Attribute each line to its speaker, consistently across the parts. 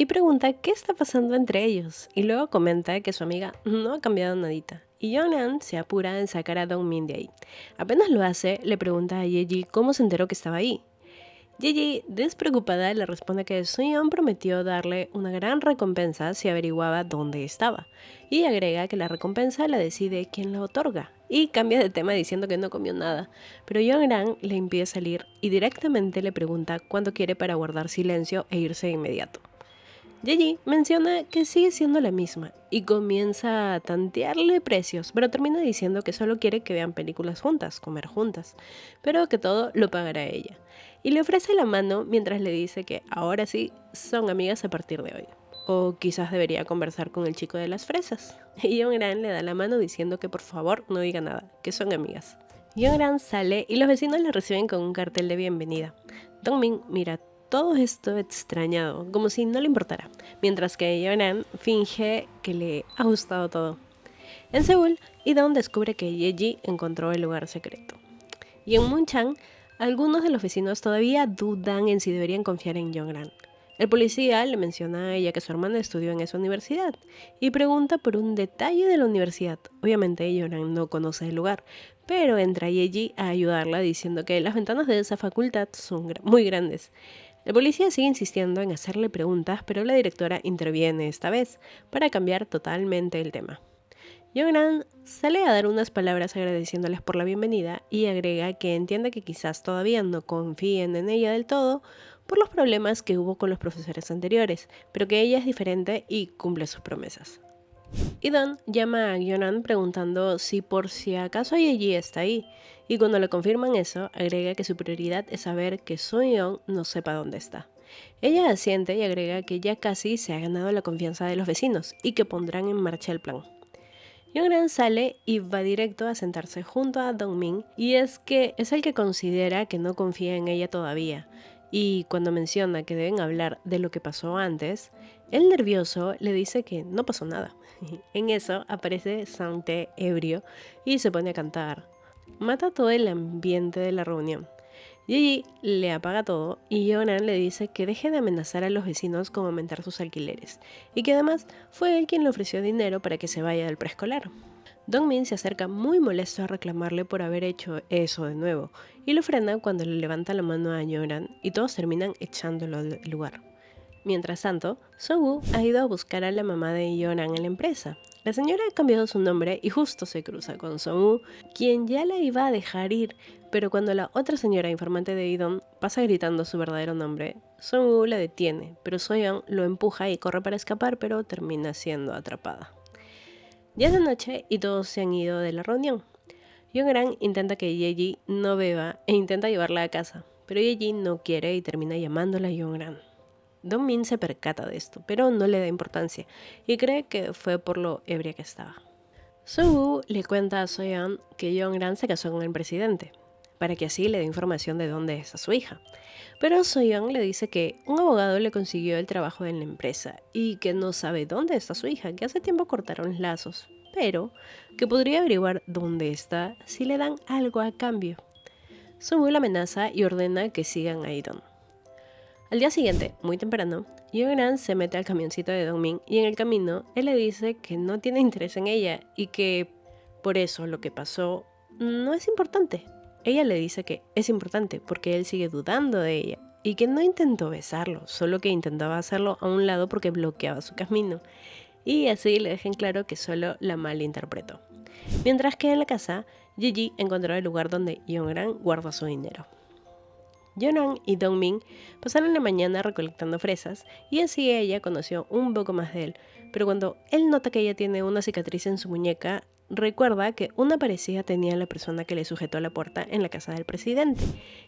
Speaker 1: y pregunta qué está pasando entre ellos, y luego comenta que su amiga no ha cambiado nadita. Y Jongnan se apura en sacar a Dongmin de ahí. Apenas lo hace, le pregunta a Yeji cómo se enteró que estaba ahí. Gigi, despreocupada, le responde que Suyeon prometió darle una gran recompensa si averiguaba dónde estaba, y agrega que la recompensa la decide quien la otorga, y cambia de tema diciendo que no comió nada, pero Yeongran le impide salir y directamente le pregunta cuándo quiere para guardar silencio e irse de inmediato. Gigi menciona que sigue siendo la misma y comienza a tantearle precios, pero termina diciendo que solo quiere que vean películas juntas, comer juntas, pero que todo lo pagará ella. Y le ofrece la mano mientras le dice que ahora sí son amigas a partir de hoy. O quizás debería conversar con el chico de las fresas. Y Yeongran le da la mano diciendo que por favor no diga nada, que son amigas. Yeongran sale y los vecinos le reciben con un cartel de bienvenida. Dongmin mira todo esto extrañado, como si no le importara, mientras que Yeonan finge que le ha gustado todo. En Seúl, Idon descubre que Yeji encontró el lugar secreto. Y en Munchang, algunos de los vecinos todavía dudan en si deberían confiar en Yeongran. El policía le menciona a ella que su hermana estudió en esa universidad y pregunta por un detalle de la universidad. Obviamente Yeongran no conoce el lugar, pero entra Yeji a ayudarla diciendo que las ventanas de esa facultad son muy grandes. El policía sigue insistiendo en hacerle preguntas, pero la directora interviene esta vez para cambiar totalmente el tema. Yeongran sale a dar unas palabras agradeciéndoles por la bienvenida y agrega que entiende que quizás todavía no confíen en ella del todo por los problemas que hubo con los profesores anteriores, pero que ella es diferente y cumple sus promesas. Idon llama a Yeonan preguntando si por si acaso Yeji está ahí, y cuando le confirman eso, agrega que su prioridad es saber que Suyeon no sepa dónde está. Ella asiente y agrega que ya casi se ha ganado la confianza de los vecinos y que pondrán en marcha el plan. Yeongran sale y va directo a sentarse junto a Dongmin, y es que es el que considera que no confía en ella todavía. Y cuando menciona que deben hablar de lo que pasó antes, el nervioso le dice que no pasó nada. En eso aparece Sante ebrio y se pone a cantar. Mata todo el ambiente de la reunión. Gigi le apaga todo y Yeonan le dice que deje de amenazar a los vecinos con aumentar sus alquileres, y que además fue él quien le ofreció dinero para que se vaya del preescolar. Dongmin se acerca muy molesto a reclamarle por haber hecho eso de nuevo, y lo frena cuando le levanta la mano a Yeonan y todos terminan echándolo del lugar. Mientras tanto, Soo-woo ha ido a buscar a la mamá de Yeonan en la empresa. La señora ha cambiado su nombre y justo se cruza con Soo-woo, quien ya la iba a dejar ir, pero cuando la otra señora informante de Idon pasa gritando su verdadero nombre, Soo-woo la detiene, pero Soyeon lo empuja y corre para escapar, pero termina siendo atrapada. Ya es de noche y todos se han ido de la reunión. Yeongran intenta que Yeji no beba e intenta llevarla a casa, pero Yeji no quiere y termina llamándola a Yeongran. Dongmin se percata de esto, pero no le da importancia y cree que fue por lo ebria que estaba. Soo-woo le cuenta a Soyeon que Yeongran se casó con el presidente, para que así le dé información de dónde está su hija. Pero Soyeon le dice que un abogado le consiguió el trabajo en la empresa y que no sabe dónde está su hija, que hace tiempo cortaron lazos, pero que podría averiguar dónde está si le dan algo a cambio. Soo-woo la amenaza y ordena que sigan a Idon. Al día siguiente, muy temprano, Yeongran se mete al camioncito de Dongmin y en el camino él le dice que no tiene interés en ella y que por eso lo que pasó no es importante. Ella le dice que es importante porque él sigue dudando de ella y que no intentó besarlo, solo que intentaba hacerlo a un lado porque bloqueaba su camino. Y así le dejan claro que solo la malinterpretó. Mientras que en la casa, Gigi encontró el lugar donde Yeongran guarda su dinero. Yeonan y Dongmin pasaron la mañana recolectando fresas y así ella conoció un poco más de él, pero cuando él nota que ella tiene una cicatriz en su muñeca, recuerda que una parecida tenía la persona que le sujetó la puerta en la casa del presidente,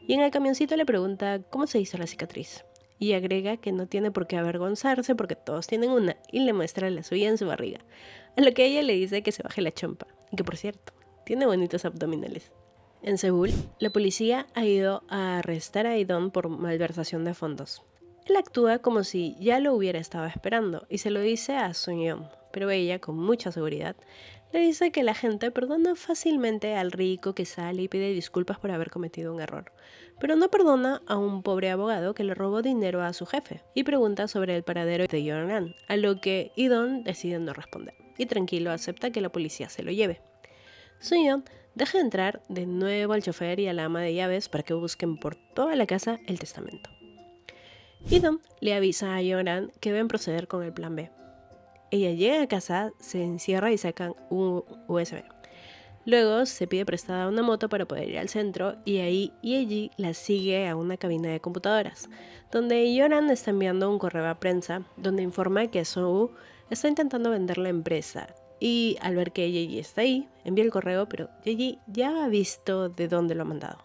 Speaker 1: y en el camioncito le pregunta cómo se hizo la cicatriz, y agrega que no tiene por qué avergonzarse porque todos tienen una, y le muestra la suya en su barriga, a lo que ella le dice que se baje la chompa, y que por cierto, tiene bonitos abdominales. En Seúl, la policía ha ido a arrestar a Idon por malversación de fondos. Él actúa como si ya lo hubiera estado esperando y se lo dice a Suyeon, pero ella, con mucha seguridad, le dice que la gente perdona fácilmente al rico que sale y pide disculpas por haber cometido un error, pero no perdona a un pobre abogado que le robó dinero a su jefe y pregunta sobre el paradero de Jong-un, a lo que Idon decide no responder y tranquilo acepta que la policía se lo lleve. Soo-yeon deja entrar de nuevo al chofer y a la ama de llaves para que busquen por toda la casa el testamento. Idon le avisa a Jong-un que deben proceder con el plan B. Ella llega a casa, se encierra y sacan un USB. Luego se pide prestada una moto para poder ir al centro y ahí Yeji la sigue a una cabina de computadoras, donde Yoran está enviando un correo a prensa donde informa que Soo está intentando vender la empresa y al ver que Yeji está ahí, envía el correo, pero Yeji ya ha visto de dónde lo ha mandado.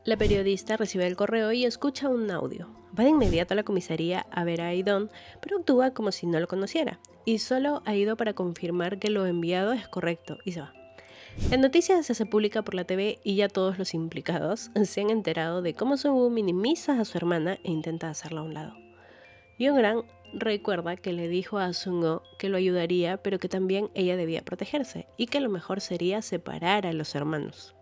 Speaker 1: La periodista recibe el correo y escucha un audio. Va de inmediato a la comisaría a ver a Idon, pero actúa como si no lo conociera y solo ha ido para confirmar que lo enviado es correcto y se va. La noticia se hace pública por la TV y ya todos los implicados se han enterado de cómo Soo minimiza a su hermana e intenta hacerla a un lado. Jong-un recuerda que le dijo a Sung-ho que lo ayudaría, pero que también ella debía protegerse y que lo mejor sería separar a los hermanos.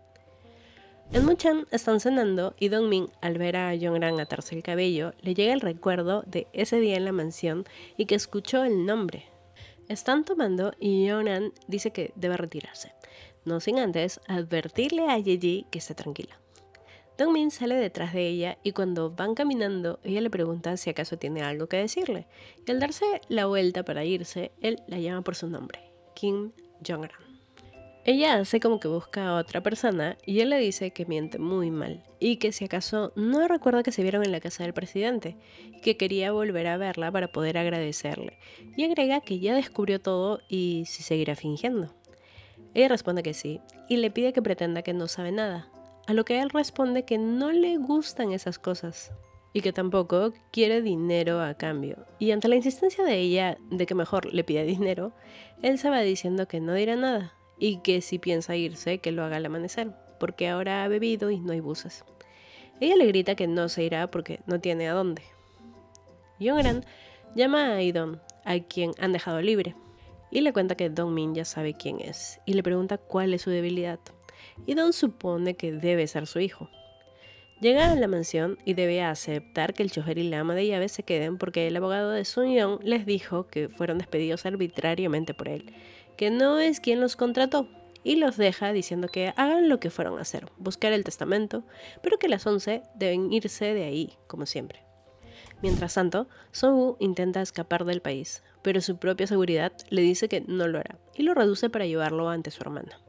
Speaker 1: En Muchan están cenando y Dong-min, al ver a Jong-un atarse el cabello, le llega el recuerdo de ese día en la mansión y que escuchó el nombre. Están tomando y Jong-un dice que debe retirarse, no sin antes advertirle a Yeji que esté tranquila. Dong-min sale detrás de ella y cuando van caminando, ella le pregunta si acaso tiene algo que decirle. Y al darse la vuelta para irse, él la llama por su nombre, Kim Jong-un. Ella hace como que busca a otra persona y él le dice que miente muy mal y que si acaso no recuerda que se vieron en la casa del presidente y que quería volver a verla para poder agradecerle. Y agrega que ya descubrió todo y si seguirá fingiendo. Ella responde que sí y le pide que pretenda que no sabe nada, a lo que él responde que no le gustan esas cosas y que tampoco quiere dinero a cambio. Y ante la insistencia de ella de que mejor le pida dinero, él se va diciendo que no dirá nada y que si piensa irse, que lo haga al amanecer, porque ahora ha bebido y no hay buses. Ella le grita que no se irá porque no tiene a dónde. Jong-un llama a Idon, a quien han dejado libre, y le cuenta que Dong-min ya sabe quién es, y le pregunta cuál es su debilidad. Idon supone que debe ser su hijo. Llega a la mansión y debe aceptar que el chofer y la ama de llaves se queden porque el abogado de Soo-yeon les dijo que fueron despedidos arbitrariamente por él, que no es quien los contrató, y los deja diciendo que hagan lo que fueron a hacer, buscar el testamento, pero que las 11 deben irse de ahí, como siempre. Mientras tanto, Soo intenta escapar del país, pero su propia seguridad le dice que no lo hará, y lo reduce para llevarlo ante su hermana.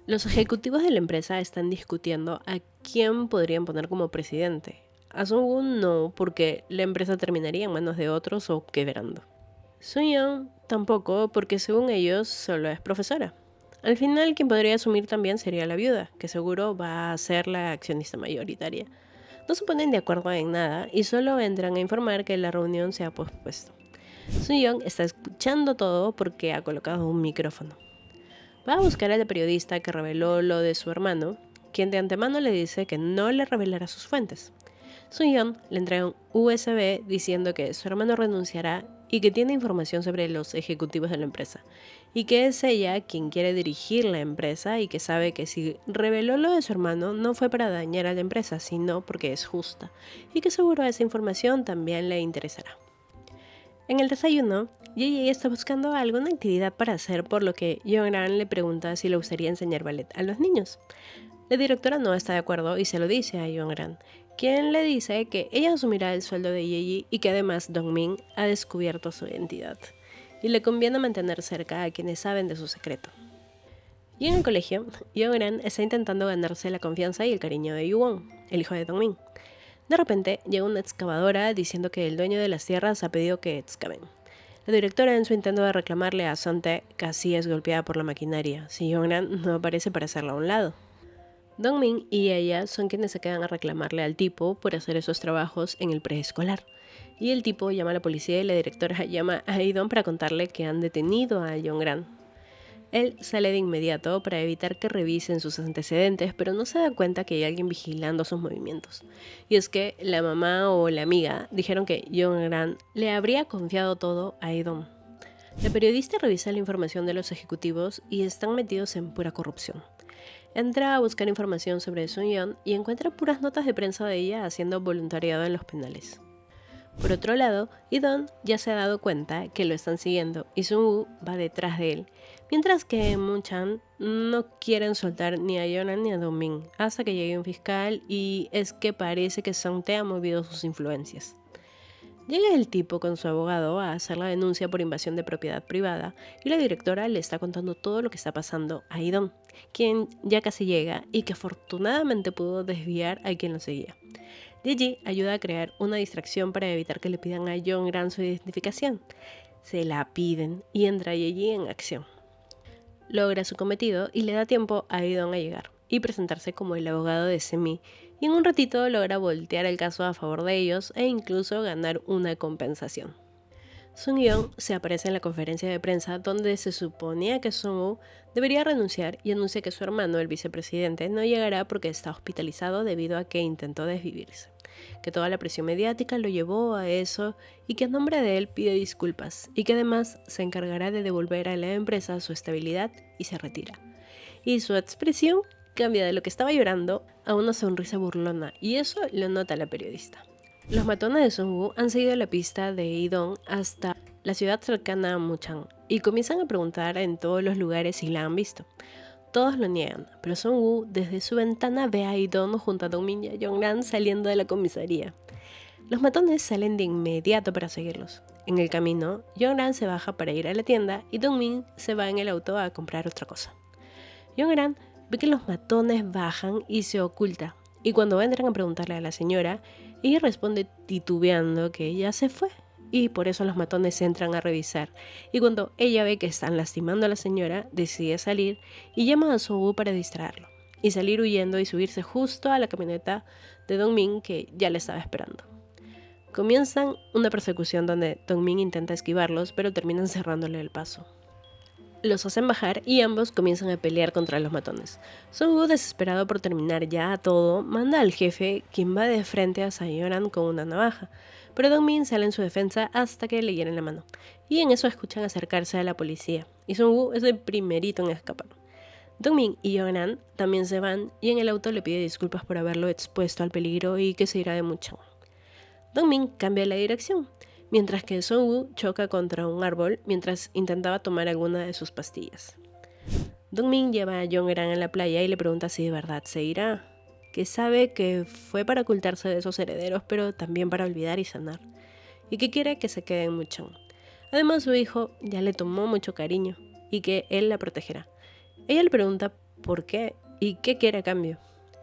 Speaker 1: Los ejecutivos de la empresa están discutiendo a quién podrían poner como presidente. A Soo no, porque la empresa terminaría en manos de otros o quebrando. Soo-yeon tampoco, porque según ellos solo es profesora. Al final quien podría asumir también sería la viuda, que seguro va a ser la accionista mayoritaria. No se ponen de acuerdo en nada y solo entran a informar que la reunión se ha pospuesto. Soo-yeon está escuchando todo porque ha colocado un micrófono. Va a buscar a la periodista que reveló lo de su hermano, quien de antemano le dice que no le revelará sus fuentes. Soo-yeon le entrega un USB diciendo que su hermano renunciará y que tiene información sobre los ejecutivos de la empresa, y que es ella quien quiere dirigir la empresa y que sabe que si reveló lo de su hermano no fue para dañar a la empresa, sino porque es justa, y que seguro esa información también le interesará. En el desayuno, Yeji está buscando alguna actividad para hacer, por lo que Jong-un le pregunta si le gustaría enseñar ballet a los niños. La directora no está de acuerdo y se lo dice a Jong-un, quien le dice que ella asumirá el sueldo de Yeji y que además Dong-min ha descubierto su identidad, y le conviene mantener cerca a quienes saben de su secreto. Y en el colegio, Jong-un está intentando ganarse la confianza y el cariño de Yu-won, el hijo de Dong-min. De repente llega una excavadora diciendo que el dueño de las tierras ha pedido que excaven. La directora, en su intento de reclamarle a Sonte, casi es golpeada por la maquinaria, si Jong-un no aparece para hacerla a un lado. Dong-min y ella son quienes se quedan a reclamarle al tipo por hacer esos trabajos en el preescolar. Y el tipo llama a la policía y la directora llama a Idon para contarle que han detenido a Jong-un. Él sale de inmediato para evitar que revisen sus antecedentes, pero no se da cuenta que hay alguien vigilando sus movimientos. Y es que la mamá o la amiga dijeron que Jong-un le habría confiado todo a Idon. La periodista revisa la información de los ejecutivos y están metidos en pura corrupción. Entra a buscar información sobre Sun-yeon y encuentra puras notas de prensa de ella haciendo voluntariado en los penales. Por otro lado, Idon ya se ha dado cuenta que lo están siguiendo y Sun-woo va detrás de él, mientras que Moon-chan no quieren soltar ni a Yeonan ni a Dong-min hasta que llegue un fiscal y es que parece que Song-tae ha movido sus influencias. Llega el tipo con su abogado a hacer la denuncia por invasión de propiedad privada y la directora le está contando todo lo que está pasando a Idon, quien ya casi llega y que afortunadamente pudo desviar a quien lo seguía. Gigi ayuda a crear una distracción para evitar que le pidan a Jong-gran su identificación. Se la piden y entra Gigi en acción. Logra su cometido y le da tiempo a Idon a llegar y presentarse como el abogado de Semi, y en un ratito logra voltear el caso a favor de ellos e incluso ganar una compensación. Sun-yeon se aparece en la conferencia de prensa donde se suponía que Sun-woo debería renunciar y anuncia que su hermano, el vicepresidente, no llegará porque está hospitalizado debido a que intentó desvivirse, que toda la presión mediática lo llevó a eso y que a nombre de él pide disculpas y que además se encargará de devolver a la empresa su estabilidad y se retira. Y su expresión cambia de lo que estaba llorando a una sonrisa burlona y eso lo nota la periodista. Los matones de Sun-woo han seguido la pista de Idon hasta la ciudad cercana a Muchang y comienzan a preguntar en todos los lugares si la han visto. Todos lo niegan, pero Sun-woo desde su ventana ve a Idon junto a Dong-min y a Jong-gran saliendo de la comisaría. Los matones salen de inmediato para seguirlos. En el camino, Jong-gran se baja para ir a la tienda y Dong-min se va en el auto a comprar otra cosa. Jong-gran ve que los matones bajan y se oculta, y cuando entran a preguntarle a la señora, ella responde titubeando que ella se fue, y por eso los matones entran a revisar, y cuando ella ve que están lastimando a la señora, decide salir y llama a Sun-woo para distraerlo, y salir huyendo y subirse justo a la camioneta de Dong-min que ya le estaba esperando. Comienzan una persecución donde Dong-min intenta esquivarlos, pero terminan cerrándole el paso. Los hacen bajar y ambos comienzan a pelear contra los matones. Sun-woo, desesperado por terminar ya todo, manda al jefe, quien va de frente a Sang-yeonan con una navaja, pero Dong-min sale en su defensa hasta que le hieren la mano, y en eso escuchan acercarse a la policía, y Sun-woo es el primerito en escapar. Dong-min y Jong-gran también se van, y en el auto le pide disculpas por haberlo expuesto al peligro y que se irá de Muchang. Dong-min cambia la dirección, mientras que Sun-woo choca contra un árbol mientras intentaba tomar alguna de sus pastillas. Dong-min lleva a Jong-gran a la playa y le pregunta si de verdad se irá, que sabe que fue para ocultarse de esos herederos, pero también para olvidar y sanar, y que quiere que se quede en Muchang. Además, su hijo ya le tomó mucho cariño y que él la protegerá. Ella le pregunta por qué y qué quiere a cambio.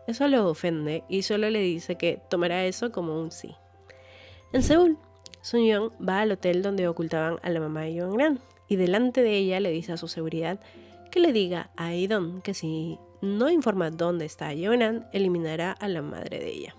Speaker 1: Eso lo ofende y solo le dice que tomará eso como un sí. En Seúl, Sun-yeon va al hotel donde ocultaban a la mamá de Jong-gran y delante de ella le dice a su seguridad que le diga a Idon que si no informa dónde está Jong-gran, eliminará a la madre de ella.